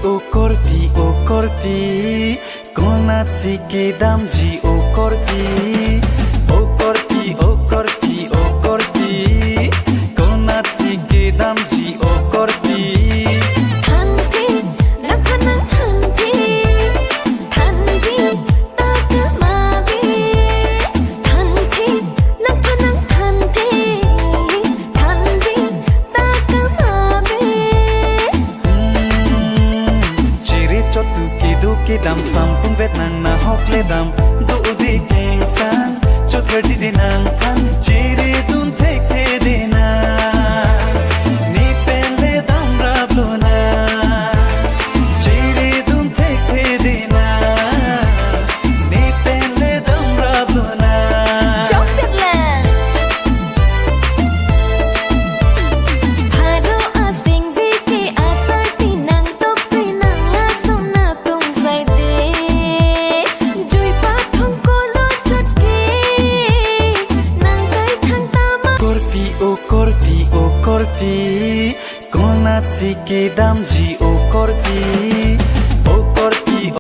o korpi, konaci ke damji o korpi, o korpi, o korpi, o korpi, konaci ke damji o korpi. Thanti, nakhanang thanti, thanti, takmabi. Thanti, nakhanang thanti, thanti, takmabi. Ciri cotu ke dam sampung vet nang na hok le dam do di keng san chotri di nang pan ciri dun theke de na ni pele dam rablo na ciri dun theke de na ni pele dam rablo na Chốt được là Haro asing biki asar tinang top tinang asam na tung sai de Jui pa thong ko lo chot ki nang kai thang ta ma korpi o korpi o korpi konaci ke damji o korpi